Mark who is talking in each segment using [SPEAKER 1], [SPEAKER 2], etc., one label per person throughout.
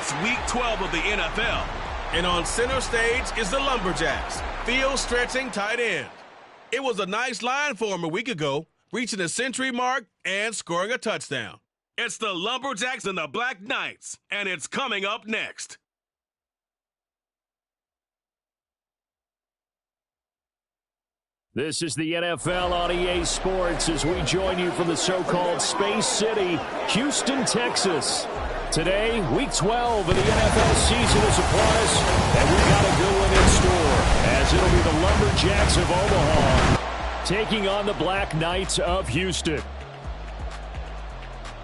[SPEAKER 1] It's Week 12 of the NFL. And on center stage is the Lumberjacks, field stretching tight end. It was a nice line for him a week ago, reaching the century mark and scoring a touchdown. It's the Lumberjacks and the Black Knights, and it's coming up next.
[SPEAKER 2] This is the NFL on EA Sports as we join you from the so-called Space City, Houston, Texas. Today, Week 12 of the NFL season is upon us, and we've got a good one in store, as it'll be the Lumberjacks of Omaha taking on the Black Knights of Houston.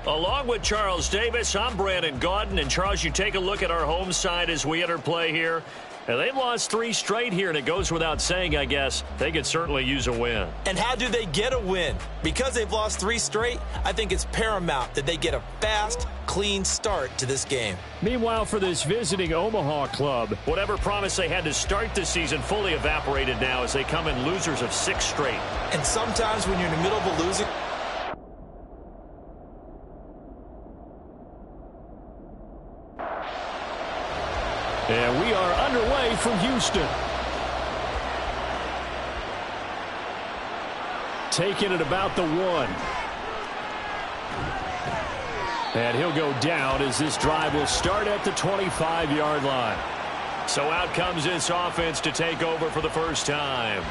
[SPEAKER 2] Along with Charles Davis, I'm Brandon Gaudin, and Charles, you take a look at our home side as we enter play here. And they've lost 3 straight here, and it goes without saying, I guess, they could certainly use a win.
[SPEAKER 3] And how do they get a win? Because they've lost 3 straight, I think it's paramount that they get a fast, clean start to this game.
[SPEAKER 2] Meanwhile, for this visiting Omaha club, whatever promise they had to start the season fully evaporated now as they come in losers of 6 straight.
[SPEAKER 3] And sometimes when you're in the middle of a losing...
[SPEAKER 2] And we are underway from Houston. Taking it about the 1. And he'll go down as this drive will start at the 25-yard line. So out comes this offense to take over for the first time.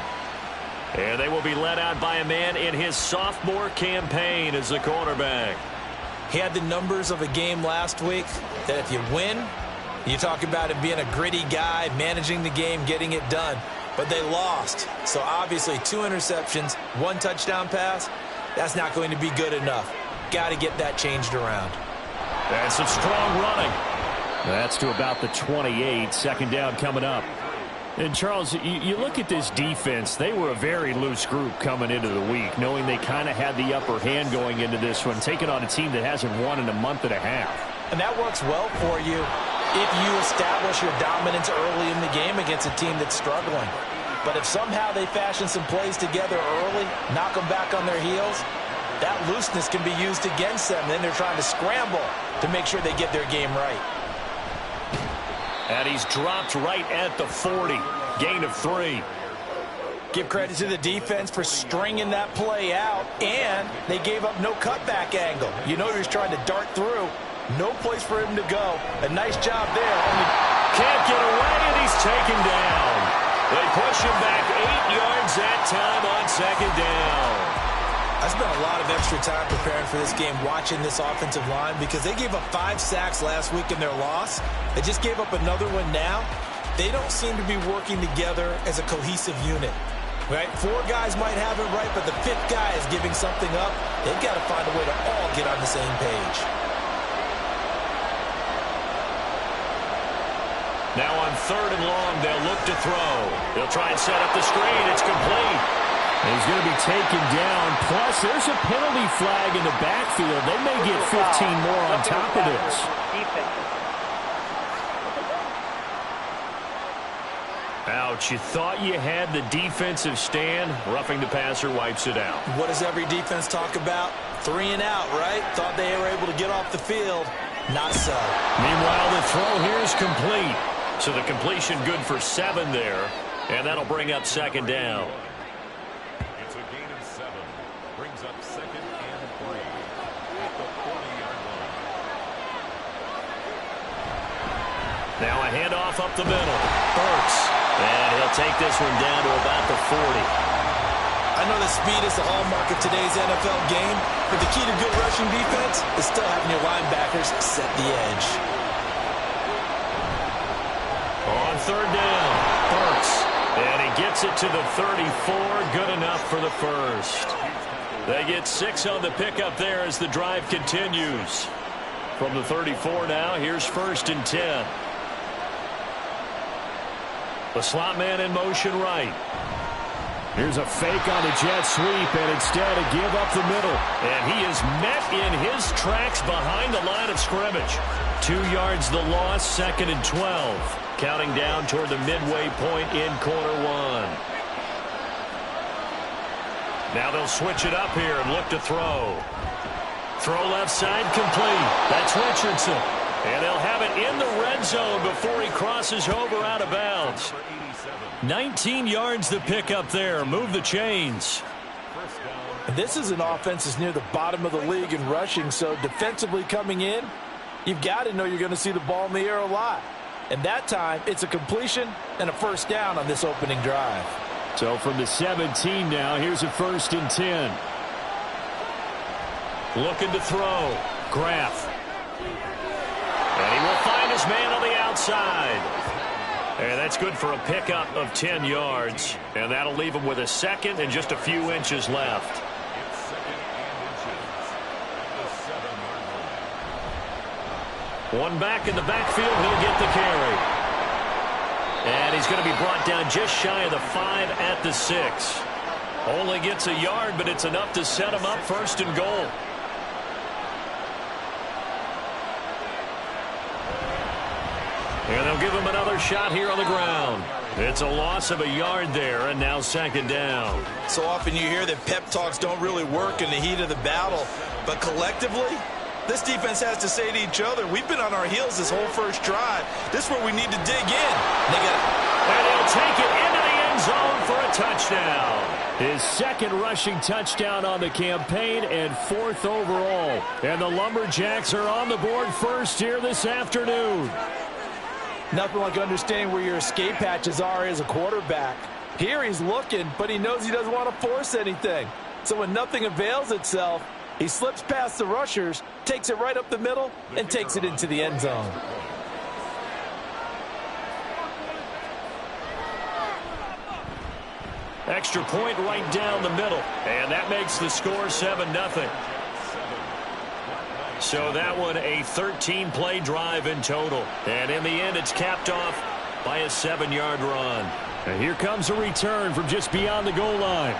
[SPEAKER 2] And they will be led out by a man in his sophomore campaign as the quarterback.
[SPEAKER 3] He had the numbers of a game last week that if you win... You talk about him being a gritty guy, managing the game, getting it done. But they lost. So obviously 2 interceptions, 1 touchdown pass, that's not going to be good enough. Got to get that changed around.
[SPEAKER 2] And some strong running. That's to about the 28. Second down coming up. And Charles, you look at this defense, they were a very loose group coming into the week, knowing they kind of had the upper hand going into this one, taking on a team that hasn't won in a month and a half.
[SPEAKER 3] And that works well for you if you establish your dominance early in the game against a team that's struggling. But if somehow they fashion some plays together early, knock them back on their heels, that looseness can be used against them. Then they're trying to scramble to make sure they get their game right.
[SPEAKER 2] And he's dropped right at the 40. Gain of 3.
[SPEAKER 3] Give credit to the defense for stringing that play out, and they gave up no cutback angle. You know he was trying to dart through. No place for him to go. A nice job there.
[SPEAKER 2] Can't get away, and he's taken down. They push him back 8 yards that time on second down.
[SPEAKER 3] I spent a lot of extra time preparing for this game, watching this offensive line, because they gave up 5 sacks last week in their loss. They just gave up another one now. They don't seem to be working together as a cohesive unit. Right? 4 guys might have it right, but the 5th guy is giving something up. They've got to find a way to all get on the same page.
[SPEAKER 2] Now on 3rd and long, they'll look to throw. They'll try and set up the screen. It's complete. He's going to be taken down. Plus, there's a penalty flag in the backfield. They may get 15 more on top of this. Ouch, you thought you had the defensive stand. Roughing the passer wipes it out.
[SPEAKER 3] What does every defense talk about? 3 and out, right? Thought they were able to get off the field. Not so.
[SPEAKER 2] Meanwhile, the throw here is complete. So the completion good for 7 there. And that'll bring up second down.
[SPEAKER 4] It's a gain of 7. Brings up 2nd and 3 at the 40-yard line.
[SPEAKER 2] Now a handoff up the middle. Burks. And he'll take this one down to about the 40.
[SPEAKER 3] I know that speed is the hallmark of today's NFL game, but the key to good rushing defense is still having your linebackers set the edge.
[SPEAKER 2] On 3rd down, Burks. And he gets it to the 34. Good enough for the first. They get 6 on the pickup there as the drive continues. From the 34 now, here's 1st and 10. The slot man in motion right. Here's a fake on the jet sweep, and instead a give up the middle. And he is met in his tracks behind the line of scrimmage. 2 yards the loss, 2nd and 12. Counting down toward the midway point in quarter 1. Now they'll switch it up here and look to throw. Throw left side complete. That's Richardson. And they'll have it in the red zone before he crosses over out of bounds. 19 yards to pick up there. Move the chains.
[SPEAKER 3] This is an offense that's near the bottom of the league in rushing, so defensively coming in, you've got to know you're going to see the ball in the air a lot. And that time, it's a completion and a first down on this opening drive.
[SPEAKER 2] So from the 17 now, here's a 1st and 10. Looking to throw. Graff. And he will find his man on the outside. And that's good for a pickup of 10 yards. And that'll leave him with a second and just a few inches left. One back in the backfield, he'll get the carry. And he's going to be brought down just shy of the 5 at the 6. Only gets a yard, but it's enough to set him up 1st and goal. And they'll give him another shot here on the ground. It's a loss of a yard there, and now 2nd down.
[SPEAKER 3] So often you hear that pep talks don't really work in the heat of the battle, but collectively, this defense has to say to each other, we've been on our heels this whole first drive. This is where we need to dig in.
[SPEAKER 2] And he'll take it into the end zone for a touchdown. His 2nd rushing touchdown on the campaign and 4th overall. And the Lumberjacks are on the board first here this afternoon.
[SPEAKER 3] Nothing like understanding where your escape hatches are as a quarterback. Here he's looking, but he knows he doesn't want to force anything. So when nothing avails itself, he slips past the rushers, takes it right up the middle, and takes it into the end zone.
[SPEAKER 2] Extra point right down the middle. And that makes the score 7-0. So that one a 13-play drive in total. And in the end, it's capped off by a 7-yard run. And here comes a return from just beyond the goal line.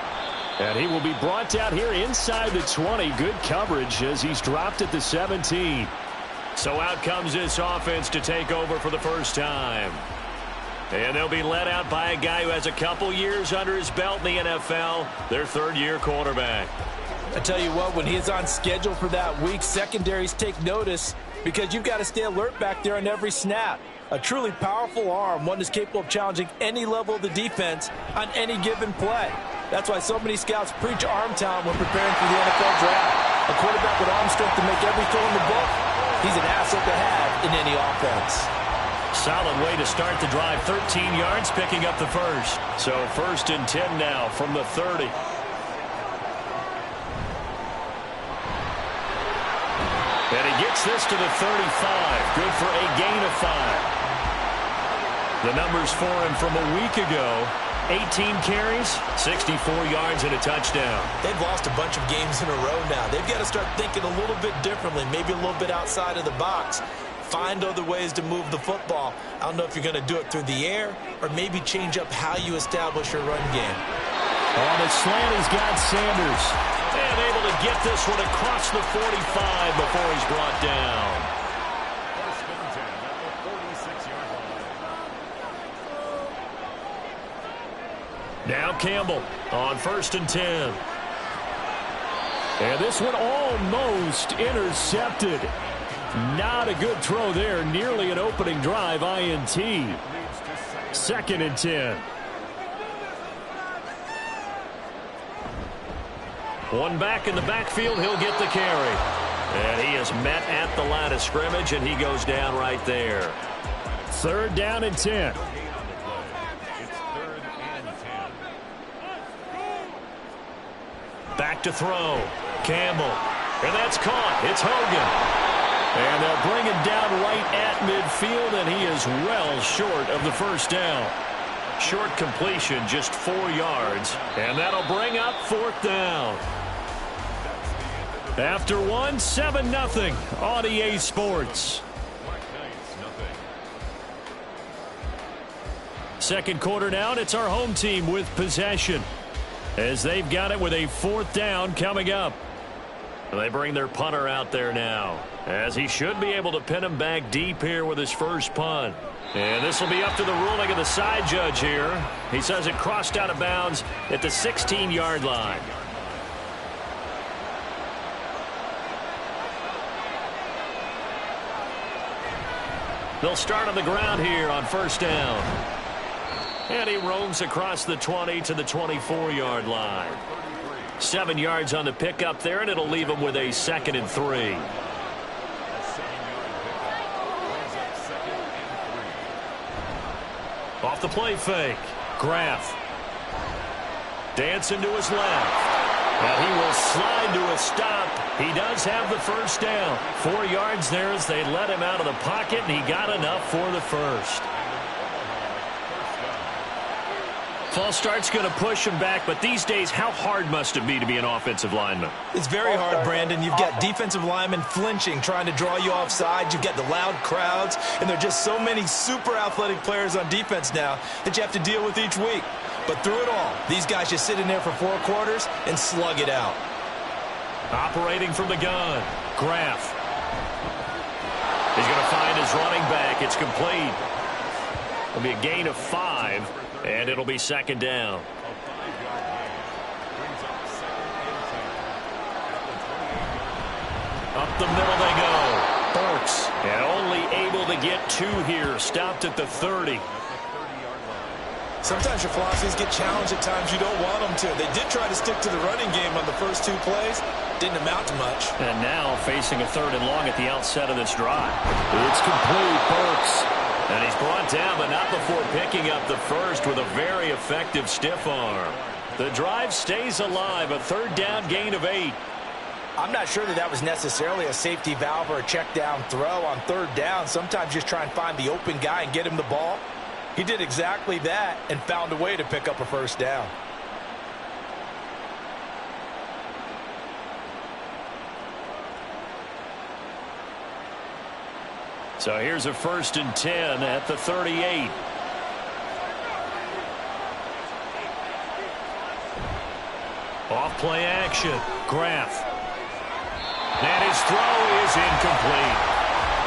[SPEAKER 2] And he will be brought down here inside the 20. Good coverage as he's dropped at the 17. So out comes this offense to take over for the first time. And they'll be led out by a guy who has a couple years under his belt in the NFL, their 3rd-year quarterback.
[SPEAKER 3] I tell you what, when he's on schedule for that week, secondaries take notice because you've got to stay alert back there on every snap. A truly powerful arm, one that's capable of challenging any level of the defense on any given play. That's why so many scouts preach arm talent when preparing for the NFL draft. A quarterback with arm strength to make every throw in the book, he's an asset to have in any offense.
[SPEAKER 2] Solid way to start the drive. 13 yards, picking up the 1st. So 1st and 10 now from the 30. And he gets this to the 35. Good for a gain of 5. The numbers for him from a week ago. 18 carries, 64 yards, and a touchdown.
[SPEAKER 3] They've lost a bunch of games in a row now. They've got to start thinking a little bit differently, maybe a little bit outside of the box. Find other ways to move the football. I don't know if you're going to do it through the air or maybe change up how you establish your run game.
[SPEAKER 2] On the slant, he's got Sanders. And able to get this one across the 45 before he's brought down. Now Campbell on 1st and 10. And this one almost intercepted. Not a good throw there. Nearly an opening drive INT. 2nd and 10. One back in the backfield. He'll get the carry. And he is met at the line of scrimmage, and he goes down right there. 3rd down and 10. Back to throw. Campbell. And that's caught. It's Hogan. And they'll bring him down right at midfield, and he is well short of the 1st down. Short completion, just 4 yards. And that'll bring up 4th down. After one, 7-0 on EA Sports. 2nd quarter now, and it's our home team with possession, as they've got it with a 4th down coming up. They bring their punter out there now, as he should be able to pin him back deep here with his first punt. And this will be up to the ruling of the side judge here. He says it crossed out of bounds at the 16-yard line. They'll start on the ground here on first down. And he roams across the 20 to the 24-yard line. 7 yards on the pickup there, and it'll leave him with a 2nd and 3. Off the play fake. Graff. Dancing to his left. And he will slide to a stop. He does have the first down. 4 yards there as they let him out of the pocket, and he got enough for the first. False start's going to push him back, but these days, how hard must it be to be an offensive lineman?
[SPEAKER 3] It's very hard, Brandon. You've got defensive linemen flinching, trying to draw you offside. You've got the loud crowds, and there are just so many super athletic players on defense now that you have to deal with each week. But through it all, these guys just sit in there for 4 quarters and slug it out.
[SPEAKER 2] Operating from the gun, Graff. He's going to find his running back. It's complete. It'll be a gain of 5. And it'll be 2nd down. Up the middle they go. Burks. And only able to get 2 here. Stopped at the 30.
[SPEAKER 3] Sometimes your philosophies get challenged at times you don't want them to. They did try to stick to the running game on the first 2 plays. Didn't amount to much.
[SPEAKER 2] And now facing a 3rd and long at the outset of this drive. It's complete. Burks. And he's brought down, but not before picking up the first with a very effective stiff arm. The drive stays alive, a 3rd down gain of 8.
[SPEAKER 3] I'm not sure that was necessarily a safety valve or a check down throw on 3rd down. Sometimes just try and find the open guy and get him the ball. He did exactly that and found a way to pick up a 1st down.
[SPEAKER 2] So here's a 1st and 10 at the 38. Off play action. Graff. And his throw is incomplete.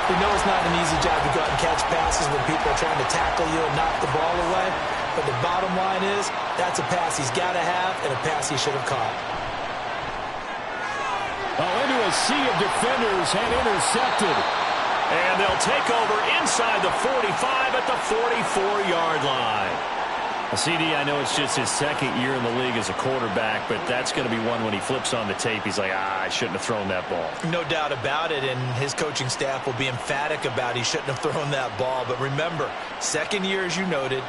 [SPEAKER 3] We know it's not an easy job to go out and catch passes when people are trying to tackle you and knock the ball away. But the bottom line is that's a pass he's got to have and a pass he should have caught.
[SPEAKER 2] Oh, into a sea of defenders and intercepted. And they'll take over inside the 45 at the 44-yard line. CD, I know it's just his 2nd year in the league as a quarterback, but that's going to be one when he flips on the tape. He's like, I shouldn't have thrown that ball.
[SPEAKER 3] No doubt about it, and his coaching staff will be emphatic about he shouldn't have thrown that ball. But remember, 2nd year, as you noted,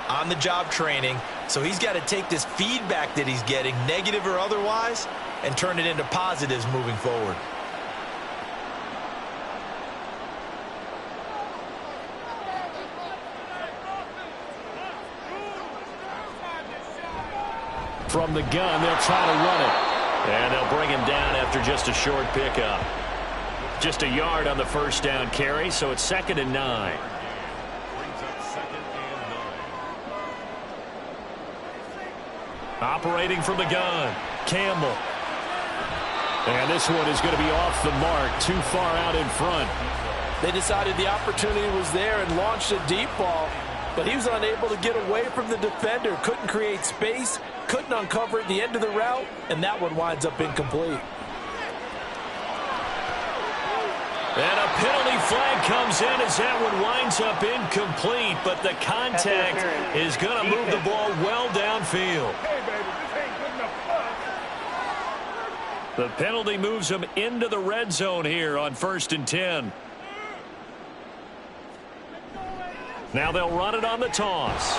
[SPEAKER 3] on-the-job training, so he's got to take this feedback that he's getting, negative or otherwise, and turn it into positives moving forward.
[SPEAKER 2] From the gun, they'll try to run it. And they'll bring him down after just a short pickup. Just a yard on the 1st down carry, so it's 2nd and 9. Operating from the gun, Campbell. And this one is going to be off the mark, too far out in front.
[SPEAKER 5] They decided the opportunity was there and launched a deep ball, but he was unable to get away from the defender, couldn't create space, couldn't uncover at the end of the route, and that one winds up incomplete.
[SPEAKER 2] And a penalty flag comes in as that one winds up incomplete, but the contact is going to move the ball well downfield. The penalty moves him into the red zone here on 1st and 10. Now they'll run it on the toss.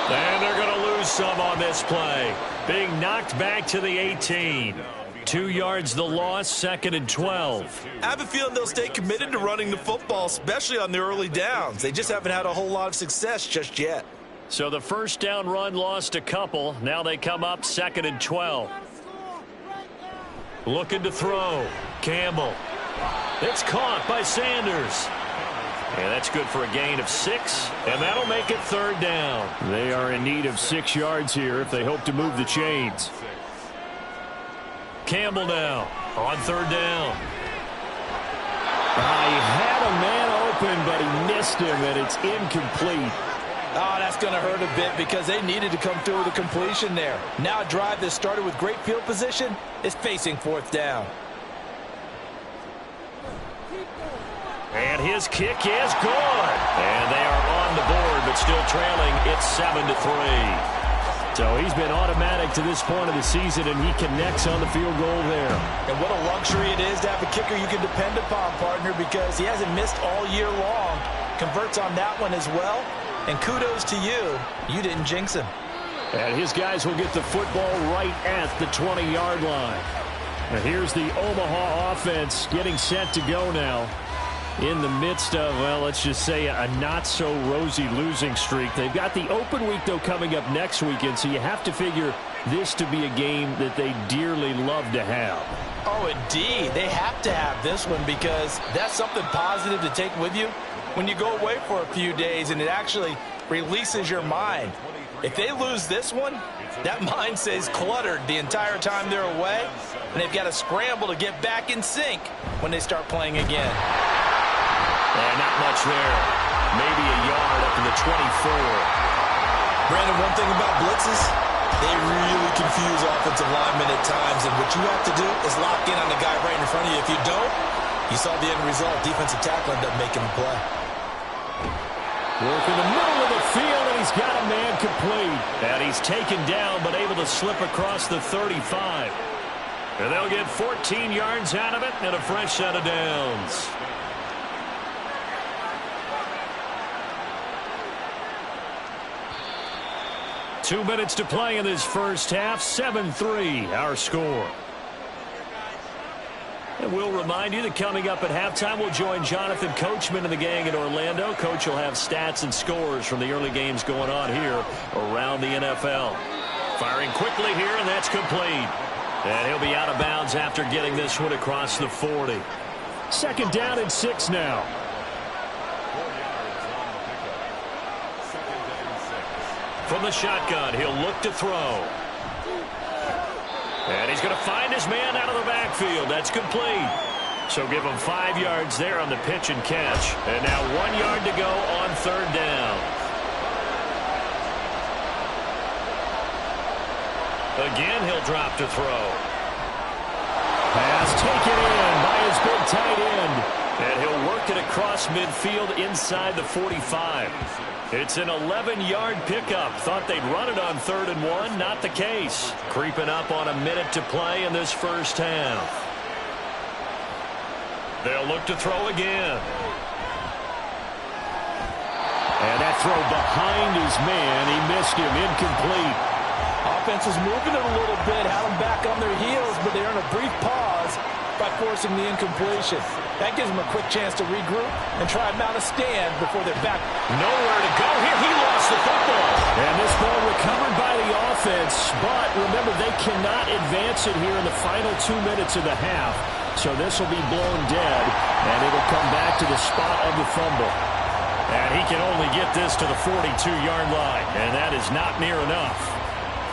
[SPEAKER 2] And they're going to lose some on this play. Being knocked back to the 18. 2 yards the loss, 2nd and 12.
[SPEAKER 3] I have a feeling they'll stay committed to running the football, especially on the early downs. They just haven't had a whole lot of success just yet.
[SPEAKER 2] So the 1st down run lost a couple. Now they come up 2nd and 12. Looking to throw. Campbell. It's caught by Sanders. And that's good for a gain of 6, and that'll make it 3rd down. They are in need of 6 yards here if they hope to move the chains. Campbell now on 3rd down. He had a man open, but he missed him, and it's incomplete.
[SPEAKER 5] Oh, that's going to hurt a bit because they needed to come through with a completion there. Now a drive that started with great field position is facing 4th down.
[SPEAKER 2] And his kick is good. And they are on the board, but still trailing. It's 7-3. So he's been automatic to this point of the season, and he connects on the field goal there.
[SPEAKER 3] And what a luxury it is to have a kicker you can depend upon, partner, because he hasn't missed all year long. Converts on that one as well. And kudos to you. You didn't jinx him.
[SPEAKER 2] And his guys will get the football right at the 20-yard line. Now here's the Omaha offense getting set to go now. In the midst of, well, let's just say a not-so-rosy losing streak. They've got the open week, though, coming up next weekend, so you have to figure this to be a game that they dearly love to have.
[SPEAKER 3] Oh, indeed. They have to have this one because that's something positive to take with you when you go away for a few days, and it actually releases your mind. If they lose this one, that mind stays cluttered the entire time they're away, and they've got to scramble to get back in sync when they start playing again.
[SPEAKER 2] And not much there. Maybe a yard up to the 24.
[SPEAKER 3] Brandon, one thing about blitzes, they really confuse offensive linemen at times, and what you have to do is lock in on the guy right in front of you. If you don't, you saw the end result. Defensive tackle ended up making the play.
[SPEAKER 2] Work in the middle of the field, and he's got a man complete. And he's taken down, but able to slip across the 35. And they'll get 14 yards out of it and a fresh set of downs. Two minutes to play in this first half. 7-3, our score. And we'll remind you that coming up at halftime, we'll join Jonathan Coachman and the gang in Orlando. Coach will have stats and scores from the early games going on here around the NFL. Firing quickly here, and that's complete. And he'll be out of bounds after getting this one across the 40. Second down and 6 now. From the shotgun, he'll look to throw. And he's going to find his man out of the backfield. That's complete. So give him 5 yards there on the pitch and catch. And now 1 yard to go on third down. Again, he'll drop to throw. Pass taken in by his big tight end. And he'll work it across midfield inside the 45. It's an 11-yard pickup. Thought they'd run it on 3rd and 1. Not the case. Creeping up on a minute to play in this first half. They'll look to throw again. And that throw behind his man. He missed him. Incomplete.
[SPEAKER 5] Offense was moving it a little bit, had them back on their heels, but they're in a brief pause by forcing the incompletion. That gives them a quick chance to regroup and try and mount a stand before they're back.
[SPEAKER 2] Nowhere to go here. He lost the football. And this ball recovered by the offense, but remember, they cannot advance it here in the final 2 minutes of the half. So this will be blown dead, and it'll come back to the spot of the fumble. And he can only get this to the 42-yard line, and that is not near enough.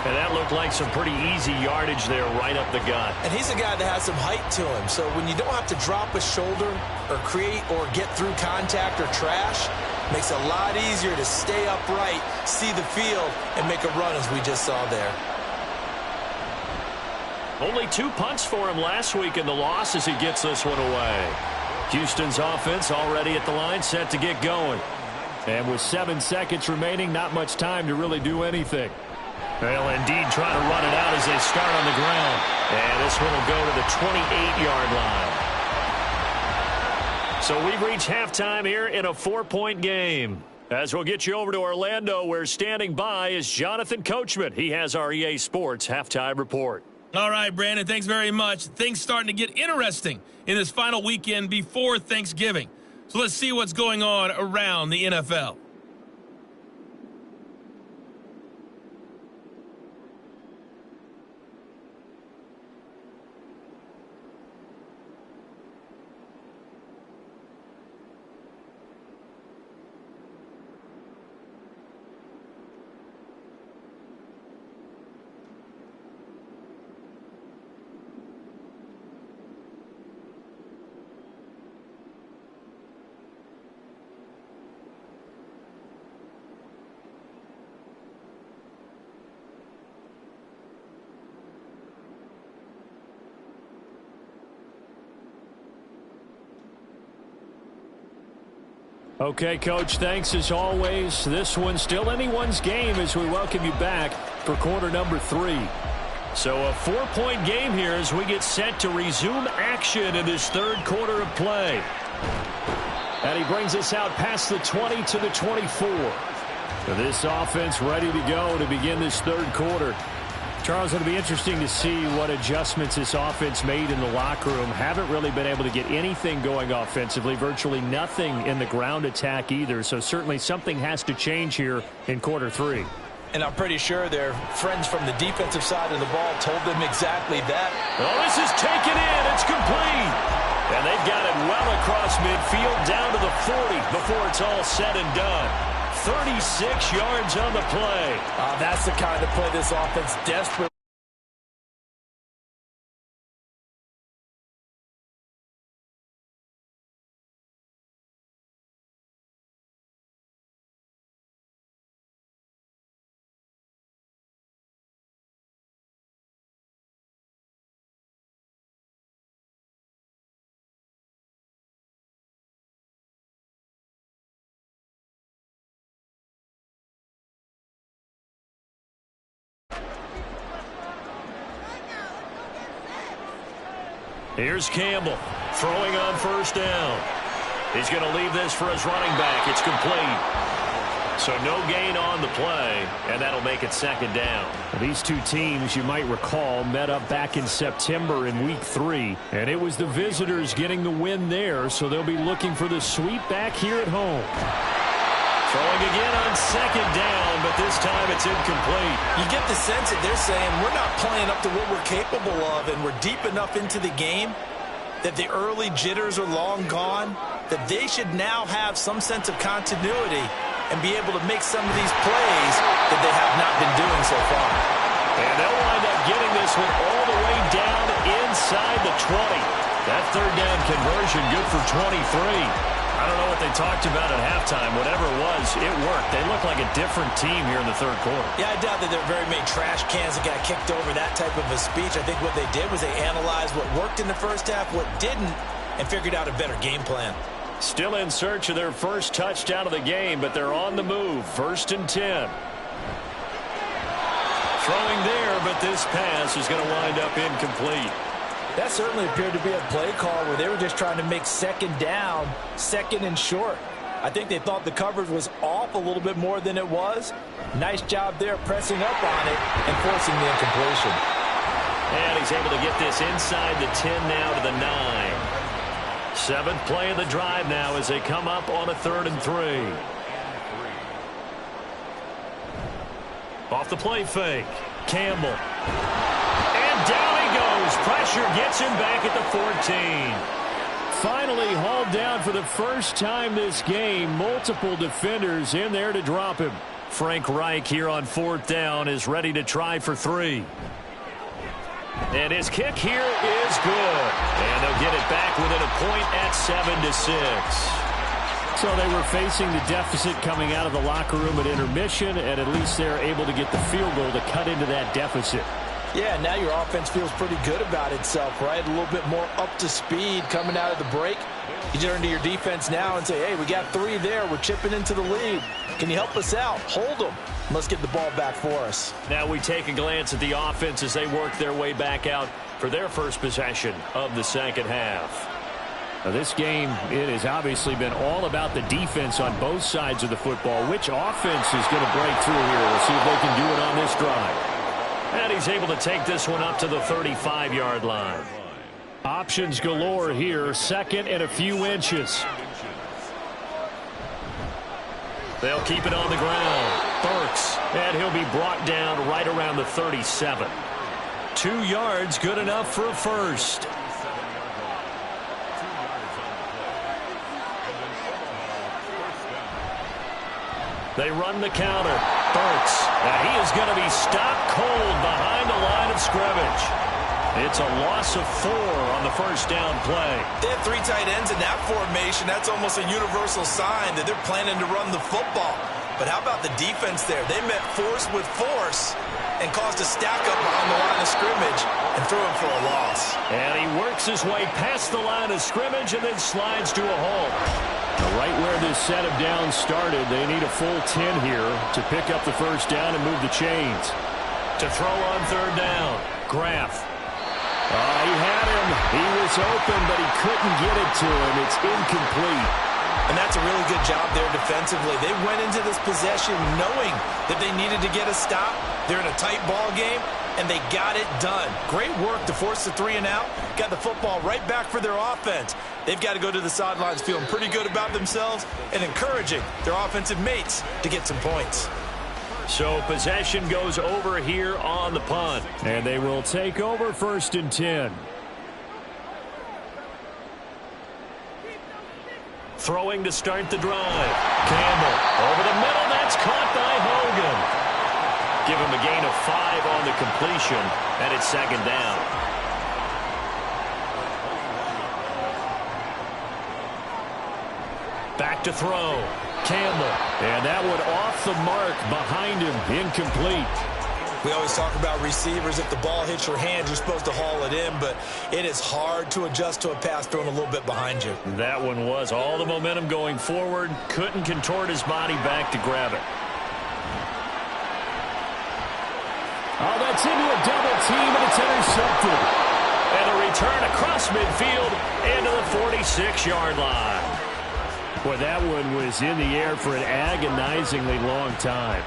[SPEAKER 2] And that looked like some pretty easy yardage there right up the gut.
[SPEAKER 3] And he's a guy that has some height to him. So when you don't have to drop a shoulder or create or get through contact or trash, makes it a lot easier to stay upright, see the field, and make a run as we just saw there.
[SPEAKER 2] Only 2 punts for him last week in the loss as he gets this one away. Houston's offense already at the line, set to get going. And with 7 seconds remaining, not much time to really do anything. They'll indeed try to run it out as they start on the ground. And this one will go to the 28-yard line. So we've reached halftime here in a 4-point game. As we'll get you over to Orlando, where standing by is Jonathan Coachman. He has our EA Sports halftime report.
[SPEAKER 1] All right, Brandon, thanks very much. Things starting to get interesting in this final weekend before Thanksgiving. So let's see what's going on around the NFL.
[SPEAKER 2] Okay, Coach, thanks as always. This one's still anyone's game as we welcome you back for quarter number 3. So a 4-point game here as we get set to resume action in this third quarter of play. And he brings us out past the 20 to the 24. So this offense ready to go to begin this third quarter. Charles, it'll be interesting to see what adjustments this offense made in the locker room. Haven't really been able to get anything going offensively, virtually nothing in the ground attack either. So certainly something has to change here in quarter 3.
[SPEAKER 5] And I'm pretty sure their friends from the defensive side of the ball told them exactly that.
[SPEAKER 2] Oh, this is taken in. It's complete. And they've got it well across midfield down to the 40 before it's all said and done. 36 yards on the play.
[SPEAKER 5] That's the kind of play this offense desperately.
[SPEAKER 2] Here's Campbell throwing on first down. He's going to leave this for his running back. It's complete. So no gain on the play, and that'll make it second down. These two teams, you might recall, met up back in September in Week 3, and it was the visitors getting the win there, so they'll be looking for the sweep back here at home. Throwing again on second down, but this time it's incomplete.
[SPEAKER 3] You get the sense that they're saying we're not playing up to what we're capable of, and we're deep enough into the game that the early jitters are long gone, that they should now have some sense of continuity and be able to make some of these plays that they have not been doing so far.
[SPEAKER 2] And they'll wind up getting this one all the way down inside the 20. That third down conversion good for 23. I don't know what they talked about at halftime. Whatever it was, it worked. They look like a different team here in the third quarter.
[SPEAKER 3] Yeah, I doubt that there are very many trash cans that got kicked over, that type of a speech. I think what they did was they analyzed what worked in the first half, what didn't, and figured out a better game plan.
[SPEAKER 2] Still in search of their first touchdown of the game, but they're on the move. 1st and 10. Throwing there, but this pass is going to wind up incomplete.
[SPEAKER 5] That certainly appeared to be a play call where they were just trying to make second down, second and short. I think they thought the coverage was off a little bit more than it was. Nice job there pressing up on it and forcing the incompletion.
[SPEAKER 2] And he's able to get this inside the 10 now to the 9. 7th play of the drive now as they come up on a 3rd and 3. Off the play fake. Campbell. And down he goes. Pressure gets him back at the 14. Finally hauled down for the first time this game. Multiple defenders in there to drop him. Frank Reich here on 4th down is ready to try for 3. And his kick here is good. And they'll get it back within a point at 7-6. So they were facing the deficit coming out of the locker room at intermission, and at least they're able to get the field goal to cut into that deficit.
[SPEAKER 5] Yeah, now your offense feels pretty good about itself, right? A little bit more up to speed coming out of the break. You turn to your defense now and say, hey, we got 3 there. We're chipping into the lead. Can you help us out? Hold them. Let's get the ball back for us.
[SPEAKER 2] Now we take a glance at the offense as they work their way back out for their first possession of the second half. Now this game, it has obviously been all about the defense on both sides of the football. Which offense is going to break through here? We'll see if they can do it on this drive. And he's able to take this one up to the 35-yard line. Options galore here. 2nd and a few inches. They'll keep it on the ground. Burks, and he'll be brought down right around the 37. 2 yards, good enough for a first. They run the counter. Burks, and he is going to be stopped cold behind the line of scrimmage. It's a loss of 4 on the first down play.
[SPEAKER 3] They have 3 tight ends in that formation. That's almost a universal sign that they're planning to run the football. But how about the defense there? They met force with force, and caused a stack-up on the line of scrimmage and threw him for a loss.
[SPEAKER 2] And he works his way past the line of scrimmage and then slides to a halt. Right where this set of downs started, they need a full 10 here to pick up the first down and move the chains. To throw on third down, Graf. He had him. He was open, but he couldn't get it to him. It's incomplete.
[SPEAKER 3] And that's a really good job there defensively. They went into this possession knowing that they needed to get a stop. They're in a tight ball game, and they got it done. Great work to force the 3 and out. Got the football right back for their offense. They've got to go to the sidelines feeling pretty good about themselves and encouraging their offensive mates to get some points.
[SPEAKER 2] So possession goes over here on the punt. And they will take over 1st and 10. Throwing to start the drive. Campbell over the middle. That's caught by Hogan. Give him a gain of 5 on the completion, and it's 2nd down. Back to throw. Campbell. And that one off the mark behind him. Incomplete.
[SPEAKER 3] We always talk about receivers. If the ball hits your hand, you're supposed to haul it in, but it is hard to adjust to a pass thrown a little bit behind you.
[SPEAKER 2] That one was all the momentum going forward. Couldn't contort his body back to grab it. Oh, that's into a double team, and it's intercepted. And a return across midfield into the 46-yard line. Boy, that one was in the air for an agonizingly long time.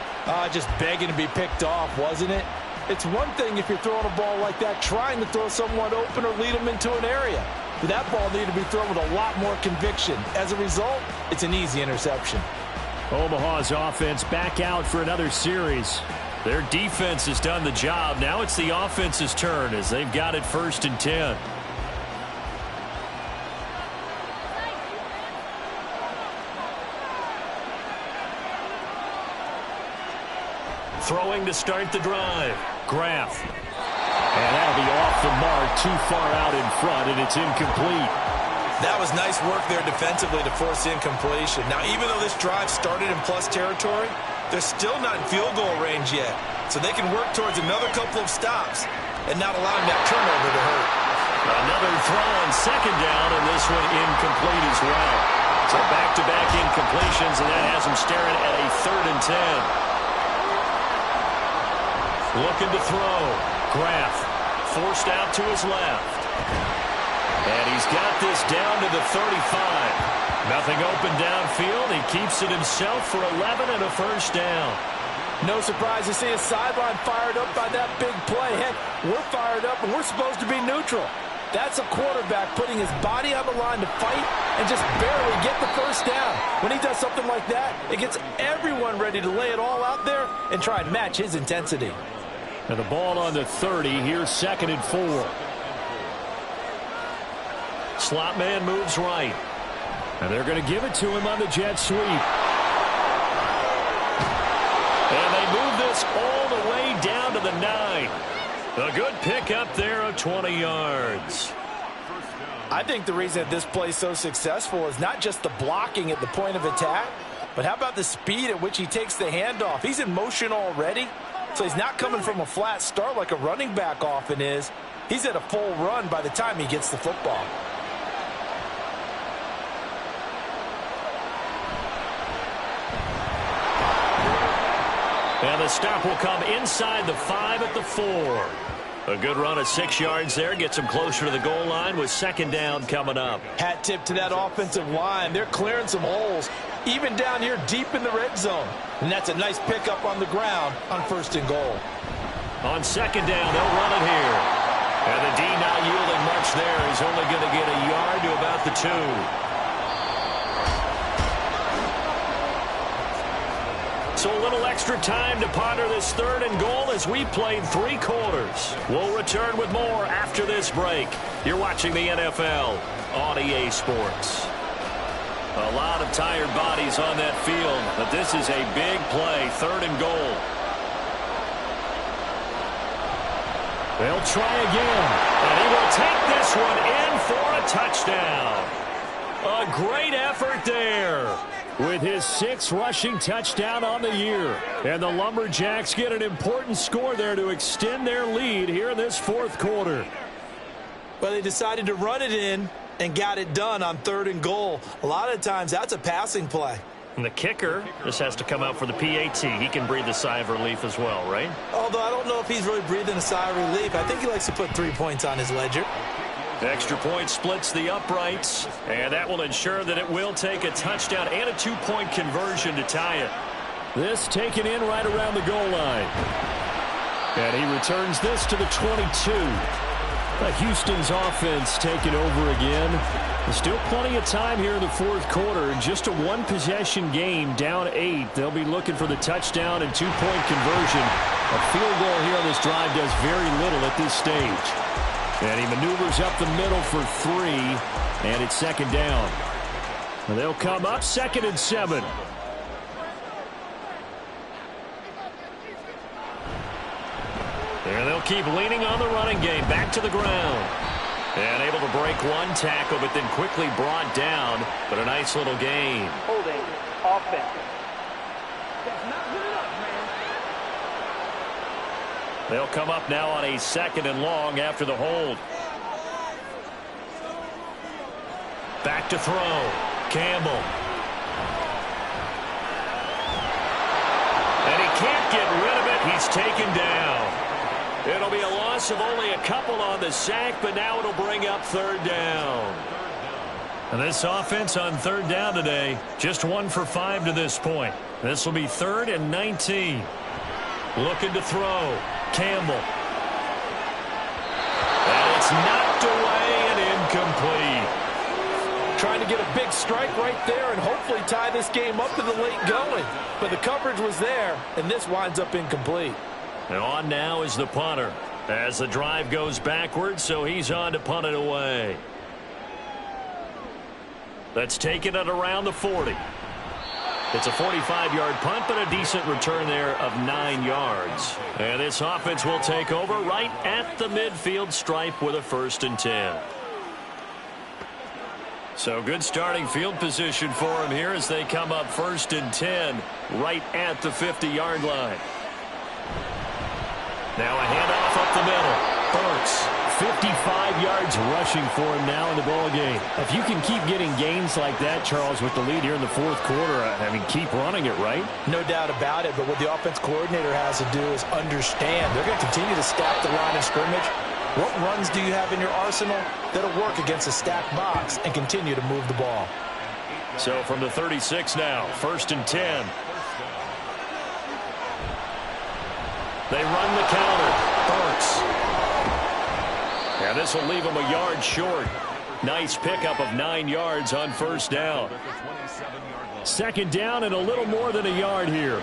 [SPEAKER 5] Just begging to be picked off, wasn't it? It's one thing if you're throwing a ball like that, trying to throw someone open or lead them into an area. But that ball needed to be thrown with a lot more conviction. As a result, it's an easy interception.
[SPEAKER 2] Omaha's offense back out for another series. Their defense has done the job. Now it's the offense's turn as they've got it 1st and 10. Throwing to start the drive. Graf. And that'll be off the mark, too far out in front, and it's incomplete.
[SPEAKER 3] That was nice work there defensively to force incompletion. Now, even though this drive started in plus territory, they're still not in field goal range yet. So they can work towards another couple of stops and not allowing that turnover to hurt.
[SPEAKER 2] Another throw on 2nd down, and this one incomplete as well. So back-to-back incompletions, and that has them staring at a 3rd and 10. Looking to throw. Graf forced out to his left. And he's got this down to the 35. Nothing open downfield. He keeps it himself for 11 and a 1st down.
[SPEAKER 5] No surprise to see his sideline fired up by that big play. Heck, we're fired up and we're supposed to be neutral. That's a quarterback putting his body on the line to fight and just barely get the 1st down. When he does something like that, it gets everyone ready to lay it all out there and try and match his intensity.
[SPEAKER 2] And the ball on the 30. Here's 2nd and 4. Slot man moves right. And they're going to give it to him on the jet sweep. And they move this all the way down to the 9. A good pickup there of 20 yards.
[SPEAKER 5] I think the reason that this play is so successful is not just the blocking at the point of attack, but how about the speed at which he takes the handoff? He's in motion already. So he's not coming from a flat start like a running back often is. He's at a full run by the time he gets the football.
[SPEAKER 2] And the stop will come inside the 5 at the 4. A good run of 6 yards there. Gets him closer to the goal line with 2nd down coming up.
[SPEAKER 5] Hat tip to that offensive line. They're clearing some holes, even down here deep in the red zone. And that's a nice pickup on the ground on 1st and goal.
[SPEAKER 2] On 2nd down, they'll run it here. And the D not yielding much there. He's only going to get a yard to about the 2. So a little extra time to ponder this 3rd and goal as we played 3 quarters. We'll return with more after this break. You're watching the NFL on EA Sports. A lot of tired bodies on that field, but this is a big play, 3rd and goal. They'll try again, and he will take this one in for a touchdown. A great effort there. with his 6th rushing touchdown on the year. And the Lumberjacks get an important score there to extend their lead here in this 4th quarter.
[SPEAKER 5] Well, they decided to run it in and got it done on 3rd and goal. A lot of times that's a passing play.
[SPEAKER 6] And the kicker just has to come out for the PAT. He can breathe a sigh of relief as well, right?
[SPEAKER 5] Although I don't know if he's really breathing a sigh of relief. I think he likes to put 3 points on his ledger.
[SPEAKER 2] Extra point splits the uprights, and that will ensure that it will take a touchdown and a 2-point conversion to tie it. This taken in right around the goal line. And he returns this to the 22. Houston's offense taking over again. There's still plenty of time here in the 4th quarter. Just a 1-possession game, down 8. They'll be looking for the touchdown and 2-point conversion. A field goal here on this drive does very little at this stage. And he maneuvers up the middle for 3, and it's 2nd down. And they'll come up 2nd and 7. And they'll keep leaning on the running game. Back to the ground. And able to break 1 tackle, but then quickly brought down. But a nice little gain.
[SPEAKER 7] Holding offense. That's not good enough, man.
[SPEAKER 2] They'll come up now on a 2nd and long after the hold. Back to throw. Campbell. And he can't get rid of it. He's taken down. It'll be a loss of only a couple on the sack, but now it'll bring up 3rd down. And this offense on 3rd down today, just 1 for 5 to this point. This will be 3rd and 19. Looking to throw. Campbell. And it's knocked away and incomplete.
[SPEAKER 5] Trying to get a big strike right there and hopefully tie this game up in the late going. But the coverage was there, and this winds up incomplete.
[SPEAKER 2] And on now is the punter as the drive goes backwards, so he's on to punt it away. That's taken it around the 40. It's a 45-yard punt, but a decent return there of 9 yards. And this offense will take over right at the midfield stripe with a 1st and 10. So good starting field position for him here as they come up 1st and 10 right at the 50-yard line. Now a handoff up the middle. Burks, 55 yards rushing for him now in the ball game. If you can keep getting gains like that, Charles, with the lead here in the 4th quarter, I mean, keep running it, right?
[SPEAKER 5] No doubt about it, but what the offense coordinator has to do is understand. They're going to continue to stack the line of scrimmage. What runs do you have in your arsenal that'll work against a stacked box and continue to move the ball?
[SPEAKER 2] So from the 36 now, 1st and 10. They run the counter. Burks. And this will leave him a yard short. Nice pickup of 9 yards on 1st down. 2nd down and a little more than a yard here.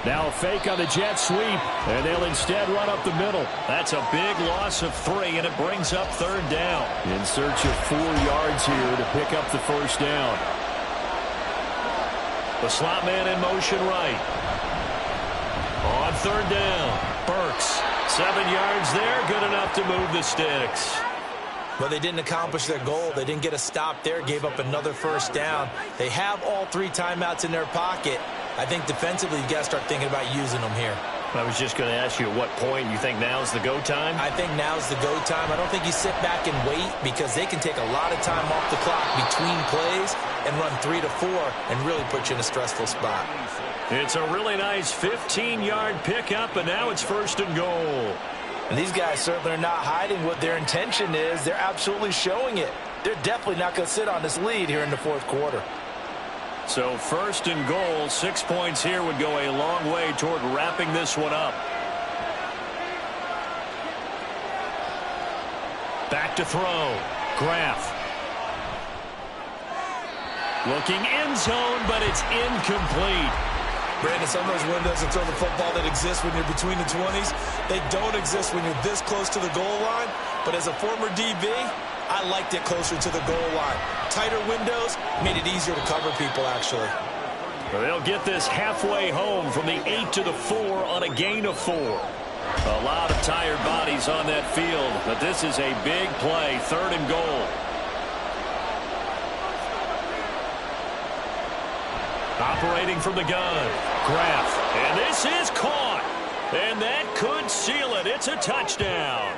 [SPEAKER 2] Now a fake on the jet sweep, and they'll instead run up the middle. That's a big loss of 3, and it brings up 3rd down. In search of 4 yards here to pick up the 1st down. The slot man in motion right. On 3rd down, Burks. 7 yards there, good enough to move the sticks.
[SPEAKER 5] But they didn't accomplish their goal. They didn't get a stop there, gave up another 1st down. They have all 3 timeouts in their pocket. I think defensively you got to start thinking about using them here.
[SPEAKER 6] I was just going to ask you at what point you think now's the go time?
[SPEAKER 5] I think now's the go time. I don't think you sit back and wait because they can take a lot of time off the clock between plays and run 3 to 4 and really put you in a stressful spot.
[SPEAKER 2] It's a really nice 15-yard pickup, and now it's 1st and goal.
[SPEAKER 5] And these guys certainly are not hiding what their intention is. They're absolutely showing it. They're definitely not going to sit on this lead here in the 4th quarter.
[SPEAKER 2] So 1st and goal, 6 points here would go a long way toward wrapping this one up. Back to throw. Graff. Looking end zone, but it's incomplete.
[SPEAKER 3] Brandon, some of those windows to throw the football that exist when you're between the 20s, they don't exist when you're this close to the goal line. But as a former DB, I liked it closer to the goal line. Tighter windows made it easier to cover people, actually.
[SPEAKER 2] Well, they'll get this halfway home from the 8 to the 4 on a gain of 4. A lot of tired bodies on that field, but this is a big play, 3rd and goal. Operating from the gun, Graf, and this is caught, and that could seal it. It's a touchdown.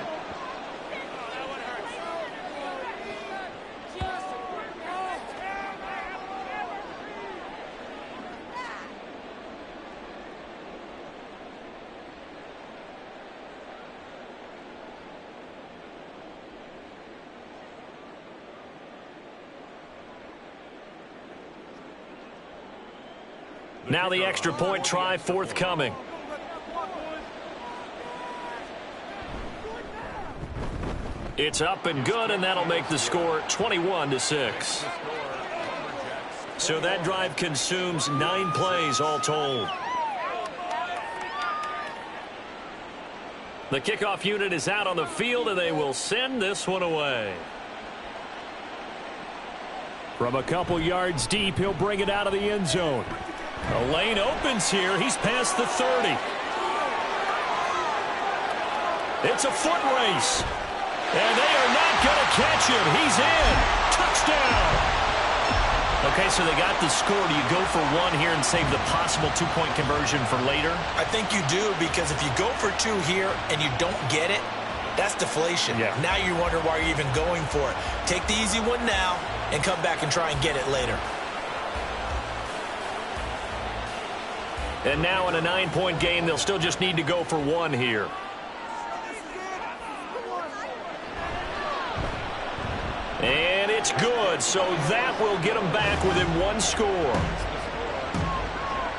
[SPEAKER 2] Now the extra point try forthcoming. It's up and good, and that'll make the score 21-6. So that drive consumes 9 plays all told. The kickoff unit is out on the field, and they will send this one away. From a couple yards deep, he'll bring it out of the end zone. The lane opens here. He's past the 30. It's a foot race. And they are not going to catch him. He's in. Touchdown. Okay, so they got the score. Do you go for 1 here and save the possible 2-point conversion for later?
[SPEAKER 3] I think you do, because if you go for 2 here and you don't get it, that's deflation. Yeah. Now you wonder why you're even going for it. Take the easy one now and come back and try and get it later.
[SPEAKER 2] And now in a 9-point game, they'll still just need to go for 1 here. And it's good, so that will get them back within 1 score.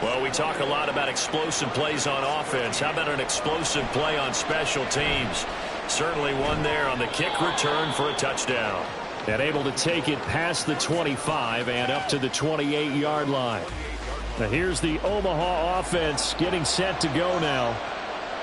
[SPEAKER 2] Well, we talk a lot about explosive plays on offense. How about an explosive play on special teams? Certainly one there on the kick return for a touchdown. And able to take it past the 25 and up to the 28-yard line. Now here's the Omaha offense getting set to go now.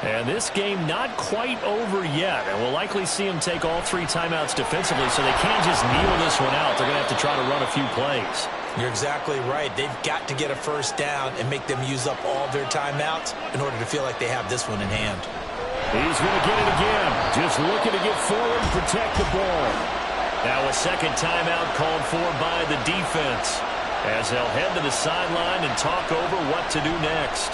[SPEAKER 2] And this game not quite over yet. And we'll likely see them take all 3 timeouts defensively, so they can't just kneel this one out. They're going to have to try to run a few plays.
[SPEAKER 3] You're exactly right. They've got to get a first down and make them use up all their timeouts in order to feel like they have this one in hand.
[SPEAKER 2] He's going to get it again. Just looking to get forward and protect the ball. Now a second timeout called for by the defense, as they'll head to the sideline and talk over what to do next.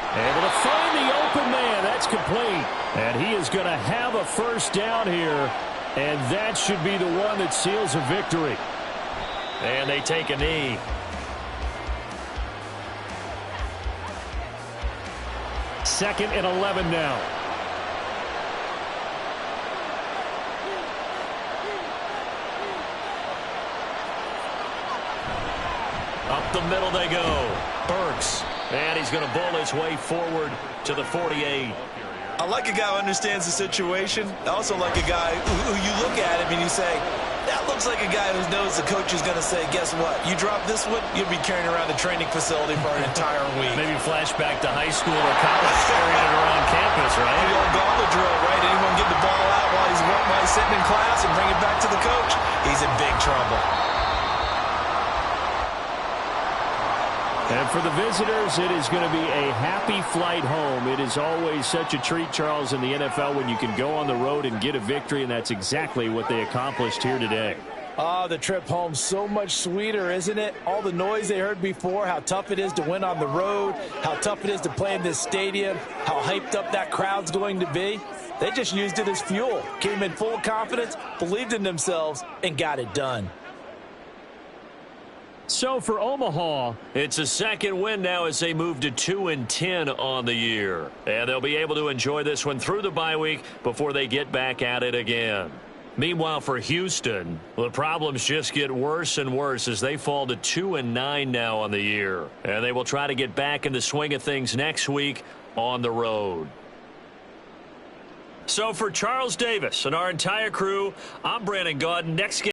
[SPEAKER 2] Able to find the open man. That's complete. And he is going to have a first down here. And that should be the one that seals a victory. And they take a knee. Second and 11 now. Up the middle they go. Burks. And he's going to bowl his way forward to the 48.
[SPEAKER 3] I like a guy who understands the situation. I also like a guy who you look at him and you say, that looks like a guy who knows the coach is going to say, guess what? You drop this one, you'll be carrying around the training facility for an entire week.
[SPEAKER 2] Maybe flashback to high school or college, carrying it around campus, right?
[SPEAKER 3] The old gauntlet drill, right? Anyone get the ball out while he's sitting in class and bring it back to the coach? He's in big trouble.
[SPEAKER 2] And for the visitors, it is going to be a happy flight home. It is always such a treat, Charles, in the NFL when you can go on the road and get a victory, and that's exactly what they accomplished here today.
[SPEAKER 5] Oh, the trip home so much sweeter, isn't it? All the noise they heard before, how tough it is to win on the road, how tough it is to play in this stadium, how hyped up that crowd's going to be. They just used it as fuel, came in full confidence, believed in themselves, and got it done.
[SPEAKER 2] So for Omaha, it's a second win now as they move to 2-10 on the year. And they'll be able to enjoy this one through the bye week before they get back at it again. Meanwhile, for Houston, the problems just get worse and worse as they fall to 2-9 now on the year. And they will try to get back in the swing of things next week on the road. So for Charles Davis and our entire crew, I'm Brandon Gaudin. Next game.